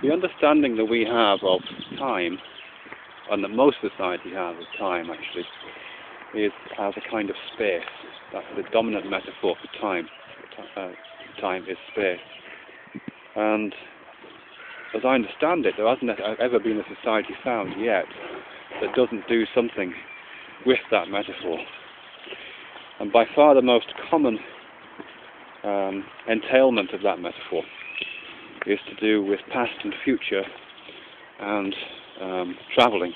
The understanding that we have of time, and that most society has of time actually, is as a kind of space. That's the dominant metaphor for time. Time is space. And as I understand it, there hasn't ever been a society found yet that doesn't do something with that metaphor. And by far the most common entailment of that metaphor is to do with past and future and travelling.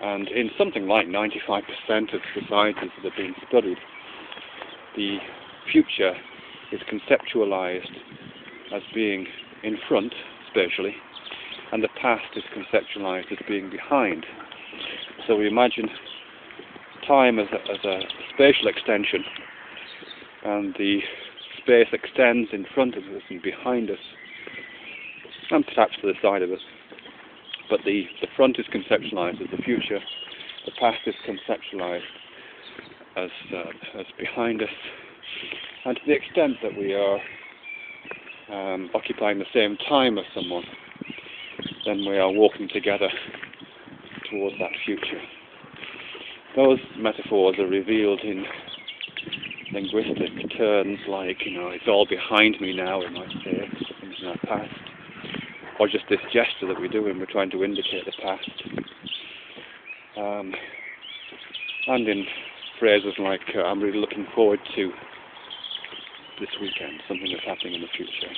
And in something like 95% of societies that have been studied, the future is conceptualized as being in front, spatially, and the past is conceptualized as being behind. So we imagine time as a spatial extension, and the space extends in front of us and behind us, and perhaps to the side of us. But the front is conceptualized as the future, the past is conceptualized as behind us, and to the extent that we are occupying the same time as someone, then we are walking together towards that future. Those metaphors are revealed in linguistic terms like, it's all behind me now, we might say, things in our past, or just this gesture that we do when we're trying to indicate the past. And in phrases like, I'm really looking forward to this weekend, something that's happening in the future.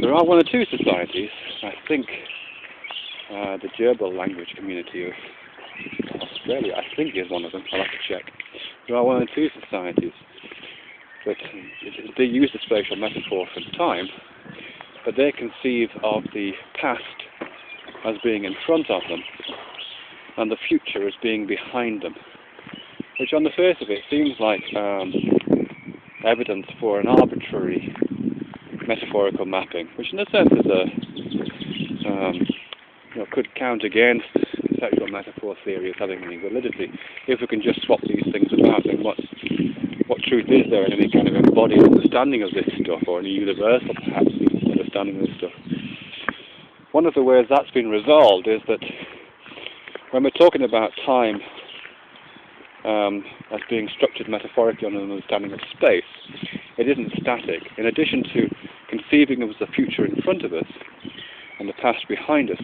There are one or two societies, I think the gerbil language community of Australia, I think is one of them, I'll have to check. There are one or two societies that they use the spatial metaphor for time, but they conceive of the past as being in front of them and the future as being behind them, which on the face of it seems like evidence for an arbitrary metaphorical mapping, which in a sense is could count against sexual metaphor theory as having any validity. If we can just swap these things about, then what truth is there in any kind of embodied understanding of this stuff, or any universal perhaps understanding of this stuff? One of the ways that's been resolved is that when we're talking about time as being structured metaphorically on an understanding of space, it isn't static. In addition to conceiving of the future in front of us and the past behind us,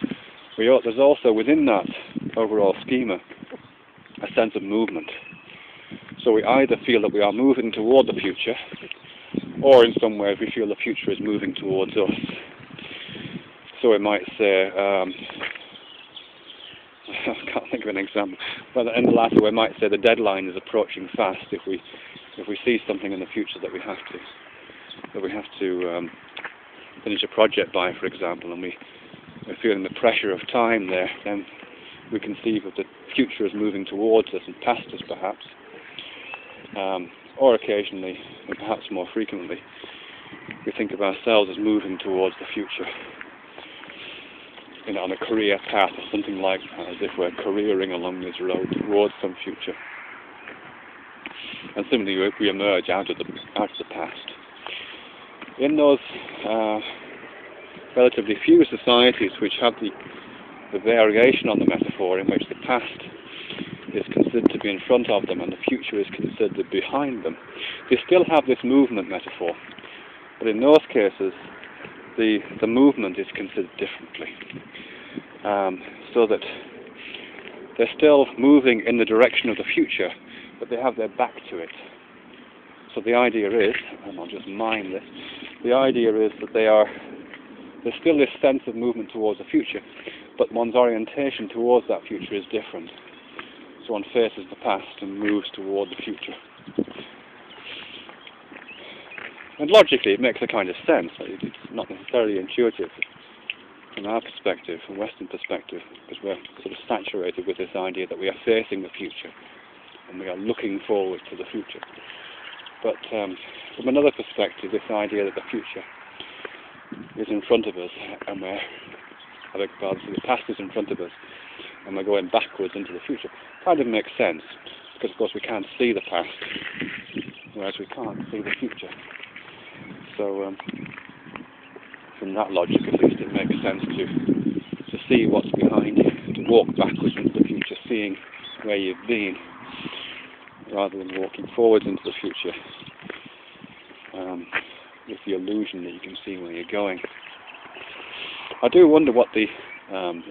there's also within that overall schema a sense of movement. So we either feel that we are moving toward the future, or in some ways we feel the future is moving towards us. So we might say, I can't think of an example, but in the latter we might say the deadline is approaching fast if we see something in the future that we have to finish a project by, for example, and we're feeling the pressure of time there, then we conceive of the future as moving towards us and past us perhaps, or occasionally, and perhaps more frequently, we think of ourselves as moving towards the future, on a career path or something like that, as if we're careering along this road towards some future. And similarly, we emerge out of the past. In those relatively few societies which have the variation on the metaphor, in which the past is considered to be in front of them and the future is considered to be behind them, they still have this movement metaphor. But in those cases, the movement is considered differently. So that they're still moving in the direction of the future, but they have their back to it. So the idea is, and I'll just mime this, the idea is that there's still this sense of movement towards the future, but one's orientation towards that future is different. So one faces the past and moves toward the future. And logically it makes a kind of sense. It's not necessarily intuitive from our perspective, from Western perspective, because we're sort of saturated with this idea that we are facing the future and we are looking forward to the future. But from another perspective, this idea that the future is in front of us and the past is in front of us and we're going backwards into the future kind of makes sense, because of course we can't see the past. whereas we can't see the future. So from that logic at least it makes sense to see what's behind you, to walk backwards into the future, seeing where you've been, rather than walking forwards into the future with the illusion that you can see where you're going. I do wonder what the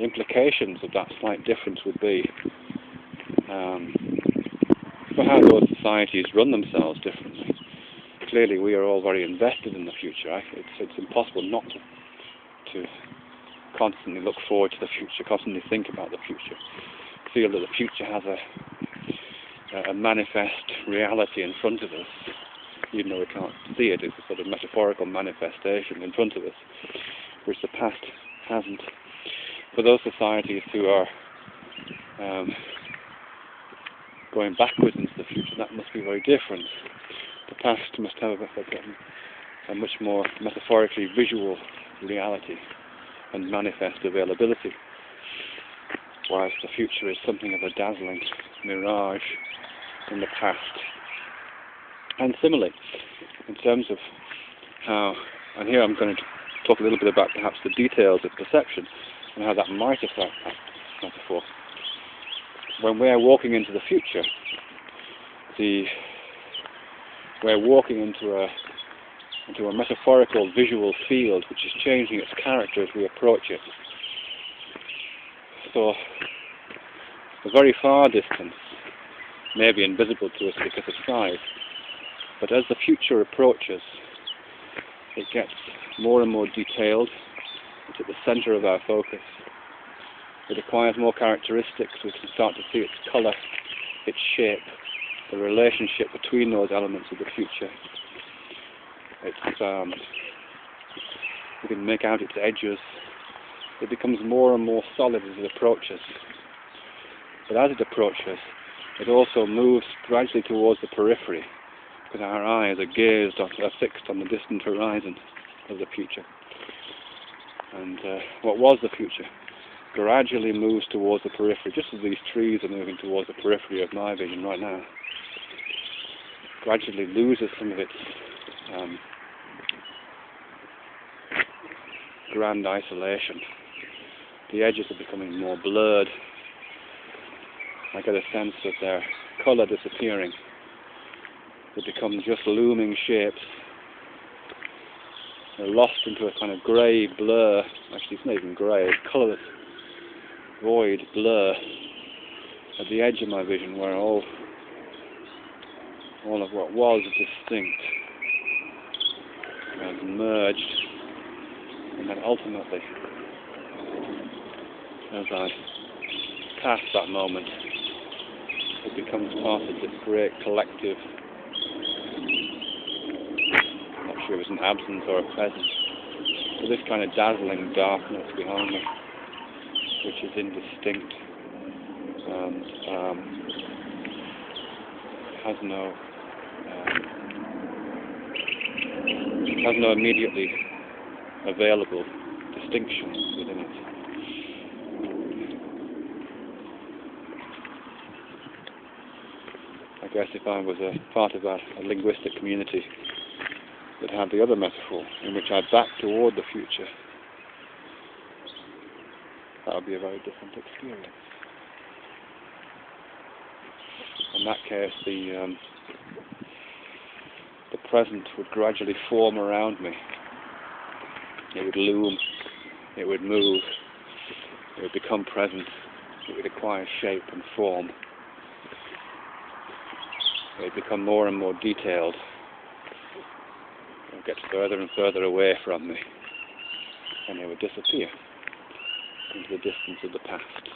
implications of that slight difference would be for how those societies run themselves differently. Clearly we are all very invested in the future. It's impossible not to constantly look forward to the future, constantly think about the future, feel that the future has a manifest reality in front of us, even though we can't see it. It's a sort of metaphorical manifestation in front of us, which the past hasn't. For those societies who are going backwards into the future, that must be very different. The past must have a much more metaphorically visual reality and manifest availability, whilst the future is something of a dazzling mirage in the past. And similarly, in terms of how, and here I'm going to talk a little bit about perhaps the details of perception and how that might affect that metaphor. When we're walking into the future, we're walking into a metaphorical visual field which is changing its character as we approach it. So a very far distance may be invisible to us because of size, but as the future approaches, it gets more and more detailed. It's at the centre of our focus. It acquires more characteristics. We can start to see its colour, its shape, the relationship between those elements of the future. We can make out its edges. It becomes more and more solid as it approaches. But as it approaches, it also moves gradually towards the periphery, because our eyes are fixed on the distant horizon of the future. And what was the future gradually moves towards the periphery, just as these trees are moving towards the periphery of my vision right now. Gradually loses some of its grand isolation. The edges are becoming more blurred. I get a sense of their colour disappearing. They become just looming shapes. They're lost into a kind of grey blur. Actually, it's not even grey, it's colourless, void blur at the edge of my vision, where all of what was distinct has merged, and then ultimately, as I pass that moment, it becomes part of this great collective. I'm not sure if it's an absence or a presence, but this kind of dazzling darkness behind me, which is indistinct and has no immediately available distinctions within it. I guess if I was a part of a linguistic community that had the other metaphor, in which I back toward the future, that would be a very different experience. In that case, the present would gradually form around me. It would loom, it would move, it would become present, it would acquire shape and form. It would become more and more detailed. It would get further and further away from me, and it would disappear into the distance of the past.